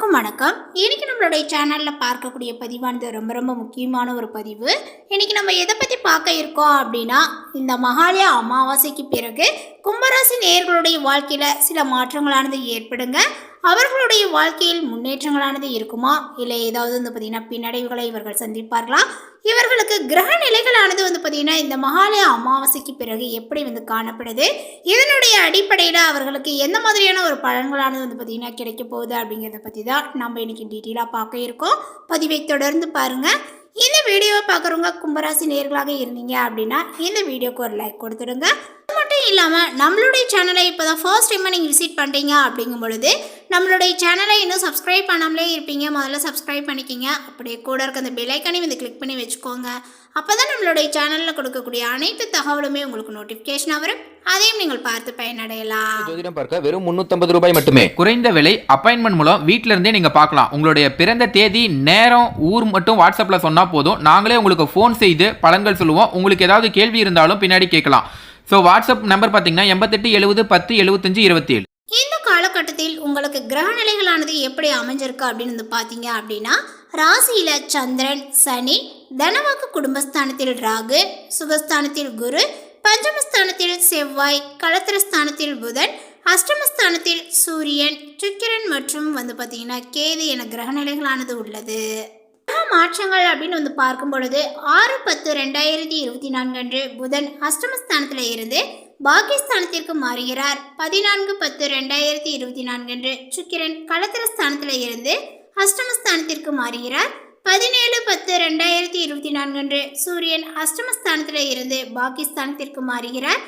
அனைவருக்கும் வணக்கம். இன்னைக்கு நம்மளுடைய சேனல்ல பார்க்கக்கூடிய பதிவானது ரொம்ப ரொம்ப முக்கியமான ஒரு பதிவு. இன்னைக்கு நம்ம எதை பத்தி பார்க்க இருக்கோம் அப்படின்னா, இந்த மகாலய அமாவாசைக்கு பிறகு கும்பராசி நேயர்களுடைய வாழ்க்கையில சில மாற்றங்களானது ஏற்படுங்க. அவர்களுடைய வாழ்க்கையில் முன்னேற்றங்களானது இருக்குமா, இல்லை ஏதாவது பார்த்தீங்கன்னா பின்னடைவுகளை இவர்கள் சந்திப்பார்களா? இவர்களுக்கு கிரக நிலைகளானது பார்த்தீங்கன்னா இந்த மகாலய அமாவாசைக்கு பிறகு எப்படி காணப்படுது, இதனுடைய அடிப்படையில் அவர்களுக்கு எந்த மாதிரியான ஒரு பலன்களானது பார்த்தீங்கன்னா கிடைக்க போகுது அப்படிங்கிறத பற்றி தான் நம்ம இன்னைக்கு டீட்டெயிலாக பார்க்க இருக்கோம். பதிவை தொடர்ந்து பாருங்கள். இந்த வீடியோவை பார்க்குறவங்க கும்பராசி நேயர்களாக இருந்தீங்க அப்படின்னா இந்த வீடியோக்கு ஒரு லைக் கொடுத்துடுங்க. அது மட்டும் இல்லாமல் நம்மளுடைய சேனலை இப்போ தான் ஃபர்ஸ்ட் டைமாக நீங்கள் விசிட் பண்ணுறீங்க அப்படிங்கும் பொழுது நம்மளுடைய சேனலை இன்னும் சப்ஸ்கிரைப் பண்ணாமலே இருப்பீங்க, முதல்ல சப்ஸ்கிரைப் பண்ணிக்கிங்க. அப்படியே கூட இருக்க அந்த பெல் ஐக்கானையும் கிளிக் பண்ணி வச்சுக்கோங்க. அப்போ தான் நம்மளுடைய சேனலில் கொடுக்கக்கூடிய அனைத்து தகவலுமே உங்களுக்கு நோட்டிஃபிகேஷனாக வரும். அதையும் நீங்கள் பார்த்து பயனடையலாம். ஜோதிடம் பார்க்க வெறும் 350 ரூபாய் மட்டுமே. குறைந்த விலை, அப்பாயின்மெண்ட் மூலம் வீட்டில இருந்தே நீங்க பார்க்கலாம். உங்களுடைய பிறந்த தேதி, நேரம், ஊர் மட்டும் வாட்ஸ்அப்ல சொன்னா போதும், நாங்களே உங்களுக்கு ஃபோன் செய்து பலன்கள் சொல்லுவோம். உங்களுக்கு ஏதாவது கேள்வி இருந்தாலும் பின்னாடி கேட்கலாம். ஸோ வாட்ஸ்அப் நம்பர் பார்த்தீங்கன்னா 88 70 10 75 27. இந்த காலகட்டத்தில் உங்களுக்கு கிரக நிலைகளானது எப்படி அமைஞ்சிருக்கு அப்படின்னு பார்த்தீங்க அப்படின்னா, ராசியில சந்திரன், சனி, தனவாக்கு குடும்பஸ்தானத்தில் ராகு, சுகஸ்தானத்தில் குரு, பஞ்சமஸ்தானத்தில் செவ்வாய், களத்திரஸ்தானத்தில் புதன், அஷ்டமஸ்தானத்தில் சூரியன், சுக்கிரன் மற்றும் பார்த்தீங்கன்னா கேது என கிரக நிலைகளானது உள்ளது. மாற்றங்கள் அப்படின்னு பார்க்கும் பொழுது 6/10/2024 அன்று புதன் அஷ்டமஸ்தானத்தில் இருந்து பாகிஸ்தானத்திற்கு மாறுகிறார். 14/10/2024 அன்று சுக்கிரன் களத்திரஸ்தானத்தில் இருந்து அஷ்டமஸ்தானத்திற்கு மாறுகிறார். 17/10/2024 அன்று சூரியன் அஷ்டமஸ்தானத்தில் இருந்து பாகிஸ்தானத்திற்கு மாறுகிறார்.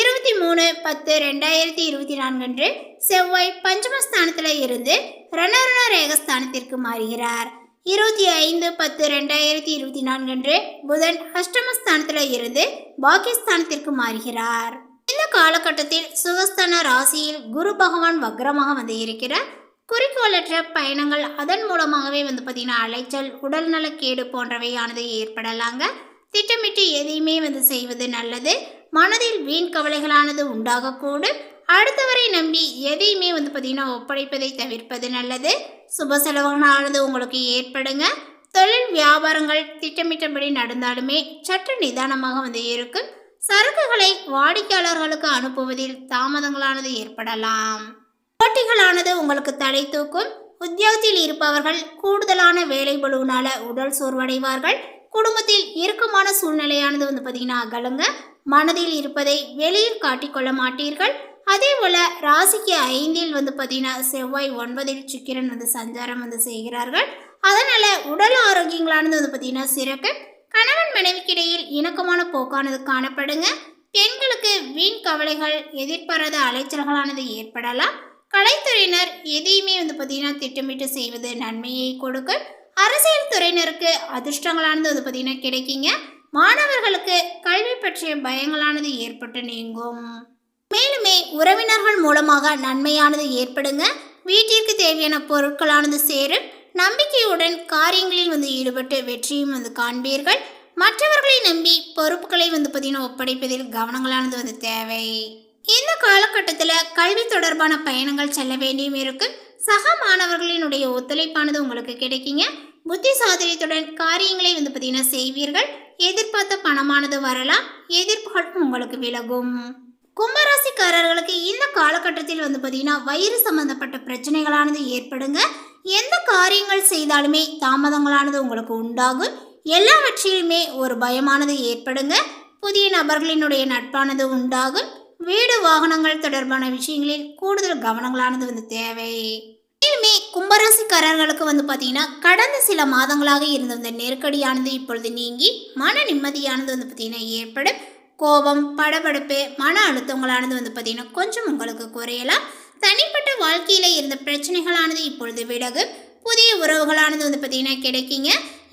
23/10/2024 அன்று செவ்வாய் பஞ்சமஸ்தானத்தில் இருந்து ரணருண ரேகஸ்தானத்திற்கு மாறுகிறார். 25/10/2024 அன்று புதன் அஷ்டமஸ்தானத்தில் இருந்து பாகிஸ்தானத்திற்கு மாறுகிறார். இந்த காலகட்டத்தில் சுகஸ்தான ராசியில் குரு பகவான் வக்ரமாக இருக்கிறார். குறிக்கோளற்ற பயணங்கள், அதன் மூலமாகவே பார்த்தீங்கன்னா அலைச்சல், உடல்நலக்கேடு போன்றவையானது ஏற்படலாங்க. திட்டமிட்டு எதையுமே செய்வது நல்லது. மனதில் வீண் கவலைகளானது உண்டாகக்கூடும். அடுத்தவரை நம்பி எதையுமே பார்த்தீங்கன்னா ஒப்படைப்பதை தவிர்ப்பது நல்லது. சுப செலவுகளானது உங்களுக்கு ஏற்படுங்க. தொழில் வியாபாரங்கள் திட்டமிட்டபடி நடந்தாலுமே சற்று நிதானமாக இருக்கும். சரக்குகளை வாடிக்கையாளர்களுக்கு அனுப்புவதில் தாமதங்களானது ஏற்படலாம். போட்டிகளானது உங்களுக்கு தடை தூக்கும். உத்தியோகத்தில் இருப்பவர்கள் கூடுதலான வேலை பளுவினால உடல் சோர்வடைவார்கள். குடும்பத்தில் இறுக்கமான சூழ்நிலையானது பார்த்தீங்கன்னா அகலுங்க. மனதில் இருப்பதை வெளியில் காட்டிக்கொள்ள மாட்டீர்கள். அதே போல் ராசிக்கு 5இல் பார்த்தீங்கன்னா செவ்வாய், 9இல் சுக்கிரன் சஞ்சாரம் செய்கிறார்கள். அதனால் உடல் ஆரோக்கியங்களானது பார்த்தீங்கன்னா சிறக்க. கணவன் மனைவிக்கிடையில் இணக்கமான போக்கானது காணப்படுங்க. பெண்களுக்கு வீண் கவலைகள், எதிர்பாராத அலைச்சல்களானது ஏற்படலாம். கலைத்துறையினர் எதையுமே பார்த்தீங்கன்னா திட்டமிட்டு செய்வது நன்மையை கொடுக்கும். அரசியல் துறையினருக்கு அதிர்ஷ்டங்களானது பார்த்தீங்கன்னா கிடைக்குங்க. மாணவர்களுக்கு கல்வி பற்றிய பயங்களானது ஏற்பட்டு நீங்கும். மேலுமே உறவினர்கள் மூலமாக நன்மையானது ஏற்படுங்க. வீட்டிற்கு தேவையான பொருட்களானது சேரும். நம்பிக்கையுடன் காரியங்களில் ஈடுபட்டு வெற்றியும் காண்பீர்கள். மற்றவர்களை நம்பி பொறுப்புகளை பார்த்தீங்கன்னா ஒப்படைப்பதில் கவனங்களானது தேவை. இந்த காலகட்டத்தில் கல்வி தொடர்பான பயணங்கள் செல்ல வேண்டியும் இருக்கும். சக மாணவர்களினுடைய ஒத்துழைப்பானது உங்களுக்கு கிடைக்குங்க. புத்தி சாதுரியத்துடன் காரியங்களை பார்த்தீங்கன்னா செய்வீர்கள். எதிர்பார்த்த பணமானது வரலாம். எதிர்ப்புகளும் உங்களுக்கு விலகும். கும்பராசிக்காரர்களுக்கு இந்த காலகட்டத்தில் பார்த்தீங்கன்னா வயிறு சம்பந்தப்பட்ட பிரச்சனைகளானது ஏற்படுங்க. எந்த காரியங்கள் செய்தாலுமே தாமதங்களானது உங்களுக்கு உண்டாகும். எல்லாவற்றிலுமே ஒரு பயமானது ஏற்படுங்க. புதிய நபர்களினுடைய நட்பானது உண்டாகும். வீடு வாகனங்கள் தொடர்பான விஷயங்களில் கூடுதல் கவனங்களானது தேவை. மேலுமே கும்பராசிக்காரர்களுக்கு பார்த்தீங்கன்னா கடந்த சில மாதங்களாக இருந்த இந்த நெருக்கடியானது இப்பொழுது நீங்கி மன நிம்மதியானது பார்த்தீங்கன்னா ஏற்படும். கோபம், படபடப்பு, மன அழுத்தங்களானது பார்த்தீங்கன்னா கொஞ்சம் உங்களுக்கு குறையலாம். தனிப்பட்ட வாழ்க்கையில் இருந்த பிரச்சனைகளானது இப்பொழுது விலகும். புதிய உறவுகளானது பார்த்தீங்கன்னா கிடைக்குங்க.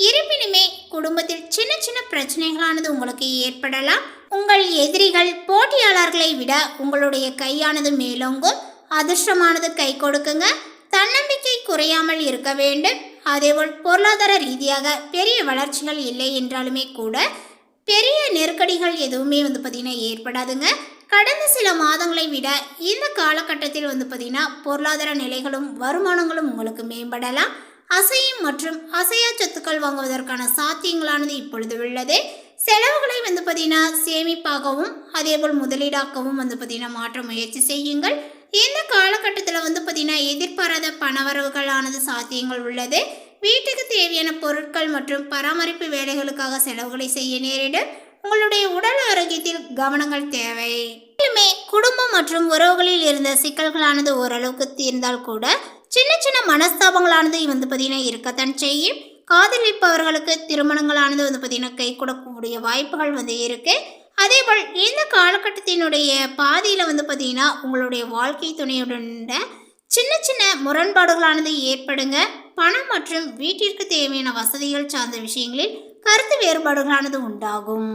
இருப்பினுமே குடும்பத்தில் சின்ன சின்ன பிரச்சனைகளானது உங்களுக்கு ஏற்படலாம். உங்கள் எதிரிகள், போட்டியாளர்களை விட உங்களுடைய கையானது மேலோங்கும். அதிர்ஷ்டமானது கை கொடுக்குங்க. தன்னம்பிக்கை குறையாமல் இருக்க வேண்டும். அதேபோல் பொருளாதார ரீதியாக பெரிய வளர்ச்சிகள் இல்லை என்றாலுமே கூட பெரிய நெருக்கடிகள் எதுவுமே பார்த்தீங்கன்னா ஏற்படாதுங்க. கடந்த சில மாதங்களை விட இந்த காலகட்டத்தில் வந்து பார்த்தீங்கன்னா பொருளாதார நிலைகளும் வருமானங்களும் உங்களுக்கு மேம்படலாம். அசையும் மற்றும் அசையா சொத்துக்கள் வாங்குவதற்கான சாத்தியங்களானது இப்பொழுது உள்ளது. செலவுகளை வந்து பார்த்தீங்கன்னா சேமிப்பாகவும் அதேபோல் முதலீடாக்கவும் வந்து பார்த்தீங்கன்னா மாற்ற முயற்சி செய்யுங்கள். இந்த காலகட்டத்தில் வந்து பார்த்தீங்கன்னா எதிர்பாராத பணவரவுகளானது சாத்தியங்கள் உள்ளது. வீட்டுக்கு தேவையான பொருட்கள் மற்றும் பராமரிப்பு வேலைகளுக்காக செலவுகளை செய்ய நேரிடும். உங்களுடைய உடல் ஆரோக்கியத்தில் கவனங்கள் தேவை. மேலுமே குடும்பம் மற்றும் உறவுகளில் இருந்த சிக்கல்களானது ஓரளவுக்கு தீர்ந்தால் கூட சின்ன சின்ன மனஸ்தாபங்களானது வந்து பார்த்தீங்கன்னா இருக்கத்தான் செய்யும். காதலிப்பவர்களுக்கு திருமணங்களானது வந்து பார்த்தீங்கன்னா கை கொடுக்கக்கூடிய வாய்ப்புகள் வந்து இருக்கு. அதேபோல் இந்த காலகட்டத்தினுடைய பாதியில் வந்து பார்த்தீங்கன்னா உங்களுடைய வாழ்க்கை துணையுடன் சின்ன சின்ன முரண்பாடுகளானது ஏற்படுங்க. பணம் மற்றும் வீட்டிற்கு தேவையான வசதிகள் சார்ந்த விஷயங்களில் கருத்து வேறுபாடுகளானது உண்டாகும்.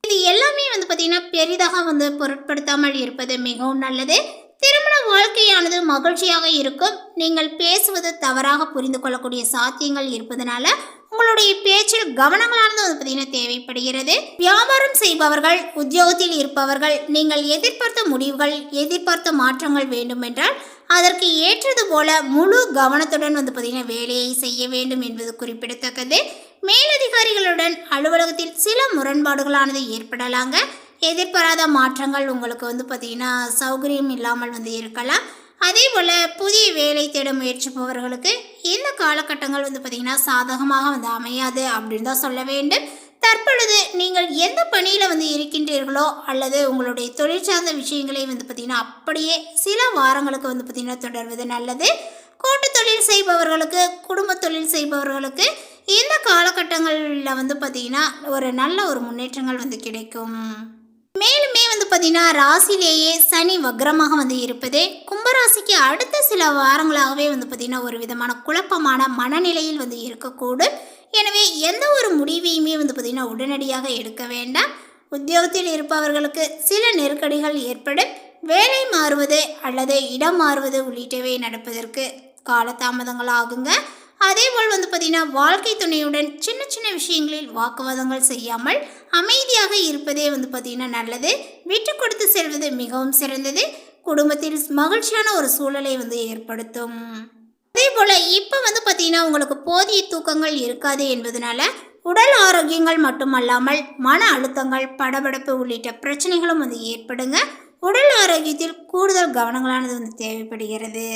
இது எல்லாமே வந்து பார்த்தீங்கன்னா பெரிதாக வந்து பொருட்படுத்தாமல் இருப்பது மிகவும் நல்லது. திருமண வாழ்க்கையானது மகிழ்ச்சியாக இருக்கும். நீங்கள் பேசுவது தவறாக புரிந்து கொள்ளக்கூடிய சாத்தியங்கள் இருப்பதனால உங்களுடைய பேச்சில் கவனங்களானது வந்து பார்த்தீங்கன்னா தேவைப்படுகிறது. வியாபாரம் செய்பவர்கள், உத்தியோகத்தில் இருப்பவர்கள், நீங்கள் எதிர்பார்த்த முடிவுகள், எதிர்பார்த்த மாற்றங்கள் வேண்டும் என்றால் அதற்கு ஏற்றது போல முழு கவனத்துடன் வந்து பார்த்தீங்கன்னா வேலையை செய்ய வேண்டும் என்பது குறிப்பிடத்தக்கது. மேலதிகாரிகளுடன் அலுவலகத்தில் சில முரண்பாடுகளானது ஏற்படலாங்க. எதிர்பாராத மாற்றங்கள் உங்களுக்கு வந்து பார்த்தீங்கன்னா சௌகரியம் இல்லாமல் வந்து இருக்கலாம். அதே போல் புதிய வேலை தேட முயற்சிப்பவர்களுக்கு இந்த காலகட்டங்கள் வந்து பார்த்திங்கன்னா சாதகமாக வந்து அமையாது அப்படின்னு தான் சொல்ல வேண்டும். தற்பொழுது நீங்கள் எந்த பணியில் வந்து இருக்கின்றீர்களோ அல்லது உங்களுடைய தொழில் சார்ந்த விஷயங்களை வந்து பார்த்திங்கன்னா அப்படியே சில வாரங்களுக்கு வந்து பார்த்திங்கன்னா தொடர்வது நல்லது. கூட்டு தொழில் செய்பவர்களுக்கு, குடும்ப தொழில் செய்பவர்களுக்கு இந்த காலகட்டங்களில் வந்து பார்த்திங்கன்னா ஒரு நல்ல ஒரு முன்னேற்றங்கள் வந்து கிடைக்கும். மேலுமே வந்து பார்த்தீங்கன்னா ராசியிலேயே சனி வக்ரமாக வந்து இருப்பது கும்பராசிக்கு அடுத்த சில வாரங்களாகவே வந்து பார்த்திங்கன்னா ஒரு விதமான குழப்பமான மனநிலையில் வந்து இருக்கக்கூடும். எனவே எந்த ஒரு முடிவையுமே வந்து பார்த்திங்கன்னா உடனடியாக எடுக்க வேண்டாம். உத்தியோகத்தில் இருப்பவர்களுக்கு சில நெருக்கடிகள் ஏற்படும். வேலை மாறுவது அல்லது இடம் மாறுவது உள்ளிட்டவை நடப்பதற்கு காலதாமதங்கள் ஆகுங்க. அதேபோல் வந்து பார்த்திங்கன்னா வாழ்க்கை துணையுடன் சின்ன சின்ன விஷயங்களில் வாக்குவாதங்கள் செய்யாமல் அமைதியாக இருப்பதே வந்து பார்த்திங்கன்னா நல்லது. விட்டு கொடுத்து செல்வது மிகவும் சிறந்தது. குடும்பத்தில் மகிழ்ச்சியான ஒரு சூழலை வந்து ஏற்படுத்தும். அதே போல் இப்போ வந்து பார்த்திங்கன்னா உங்களுக்கு போதிய தூக்கங்கள் இருக்காது என்பதனால உடல் ஆரோக்கியங்கள் மட்டுமல்லாமல் மன அழுத்தங்கள், படபடப்பு உள்ளிட்ட பிரச்சனைகளும் வந்து ஏற்படுங்க. உடல் ஆரோக்கியத்தில் கூடுதல் கவனங்களானது வந்து தேவைப்படுகிறது.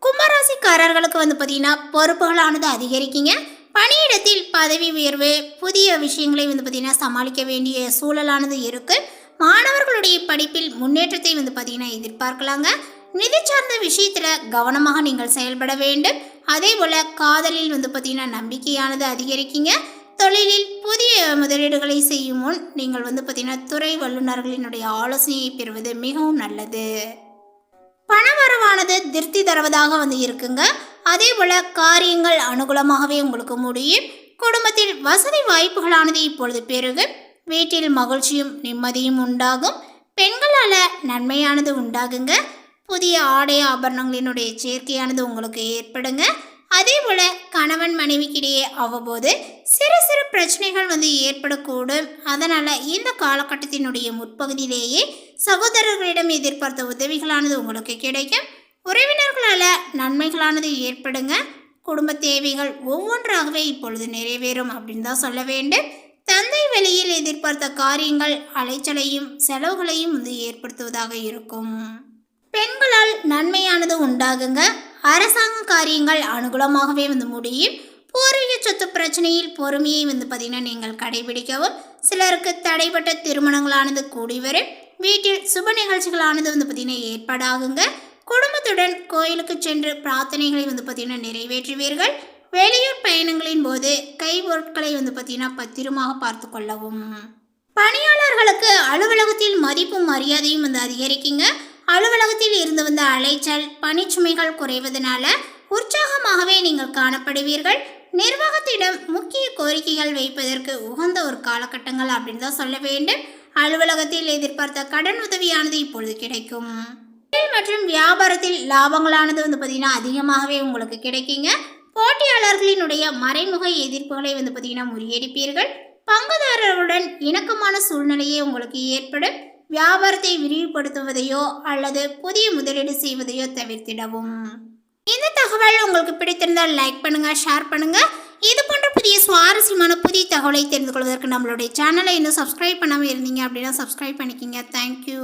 கும்பராசிக்காரர்களுக்கு வந்து பார்த்தீங்கன்னா பொறுப்புகளானது அதிகரிக்குங்க. பணியிடத்தில் பதவி உயர்வு, புதிய விஷயங்களை வந்து பார்த்தீங்கன்னா சமாளிக்க வேண்டிய சூழலானது இருக்கு. மாணவர்களுடைய படிப்பில் முன்னேற்றத்தை வந்து பார்த்தீங்கன்னா எதிர்பார்க்கலாங்க. நிதி சார்ந்த விஷயத்தில் கவனமாக நீங்கள் செயல்பட வேண்டும். அதே போல் காதலில் வந்து பார்த்தீங்கன்னா நம்பிக்கையானது அதிகரிக்குங்க. தொழிலில் புதிய முதலீடுகளை செய்யும் முன் நீங்கள் வந்து பார்த்தீங்கன்னா துறை வல்லுநர்களினுடைய ஆலோசனையை பெறுவது மிகவும் நல்லது. பணவரவானது திருப்தி தருவதாக வந்து இருக்குங்க. அதே போல் காரியங்கள் அனுகூலமாகவே உங்களுக்கு முடியும். குடும்பத்தில் வசதி வாய்ப்புகளானது இப்பொழுது பெருகும். வீட்டில் மகிழ்ச்சியும் நிம்மதியும் உண்டாகும். பெண்களால் நன்மையானது உண்டாகுங்க. புதிய ஆடை ஆபரணங்களினுடைய சேர்க்கையானது உங்களுக்கு ஏற்படுங்க. அதே போல் கணவன் மனைவிக்கிடையே அவ்வப்போது சிறு சிறு பிரச்சனைகள் வந்து ஏற்படக்கூடும். அதனால் இந்த காலகட்டத்தினுடைய முற்பகுதியிலேயே சகோதரர்களிடம் எதிர்பார்த்த உதவிகளானது உங்களுக்கு கிடைக்கும். உறவினர்களால் நன்மைகளானது ஏற்படுங்க. குடும்ப தேவைகள் ஒவ்வொன்றாகவே இப்பொழுது நிறைவேறும் அப்படின்னு தான் சொல்ல வேண்டும். தந்தை வழியில் எதிர்பார்த்த காரியங்கள் அலைச்சலையும் செலவுகளையும் வந்து ஏற்படுத்துவதாக இருக்கும். பெண்களால் நன்மையானது உண்டாகுங்க. அரசாங்க காரியங்கள் அனுகூலமாகவே வந்து முடியும். பூர்வீக சொத்து பிரச்சனையில் பொறுமையை வந்து பார்த்தீங்கன்னா நீங்கள் கடைபிடிக்கவும். சிலருக்கு தடைப்பட்ட திருமணங்களானது கூடி வரும். வீட்டில் சுப நிகழ்ச்சிகளானது வந்து பார்த்தீங்கன்னா ஏற்பாடாகுங்க. குடும்பத்துடன் கோயிலுக்கு சென்று பிரார்த்தனைகளை வந்து பார்த்தீங்கன்னா நிறைவேற்றுவீர்கள். வெளியூர் பயணங்களின் போது கைப்பொருட்களை வந்து பார்த்தீங்கன்னா பத்திரமாக பார்த்து கொள்ளவும். பணியாளர்களுக்கு அலுவலகத்தில் மதிப்பும் மரியாதையும் வந்து அதிகரிக்குங்க. அலுவலகத்தில் இருந்து வந்த அலைச்சல், பணிச்சுமைகள் குறைவதனால உற்சாகமாகவே நீங்கள் காணப்படுவீர்கள். நிர்வாகத்திடம் முக்கிய கோரிக்கைகள் வைப்பதற்கு உகந்த ஒரு காலகட்டங்கள் அப்படின்னு தான் சொல்ல வேண்டும். அலுவலகத்தில் எதிர்பார்த்த கடன் உதவியானது இப்பொழுது கிடைக்கும். மற்றும் வியாபாரத்தில் லாபங்களானது வந்து பார்த்தீங்கன்னா அதிகமாகவே உங்களுக்கு கிடைக்குங்க. போட்டியாளர்களினுடைய மறைமுக எதிர்ப்புகளை வந்து பார்த்தீங்கன்னா முறியடிப்பீர்கள். பங்குதாரர்களுடன் இணக்கமான சூழ்நிலையே உங்களுக்கு ஏற்படும். வியாபாரத்தை விரிவுபடுத்துவதையோ அல்லது புதிய முதலீடு செய்வதையோ தவிர்த்திடவும். இந்த தகவல் உங்களுக்கு பிடித்திருந்தால் லைக் பண்ணுங்க, ஷேர் பண்ணுங்க. இது போன்ற புதிய சுவாரஸ்யமான புதிய தகவலை தெரிந்து கொள்வதற்கு நம்மளுடைய சேனலை இன்னும் சப்ஸ்கிரைப் பண்ணாமல் இருந்தீங்க அப்படின்னா சப்ஸ்கிரைப் பண்ணிக்கிங்க. தேங்க்யூ.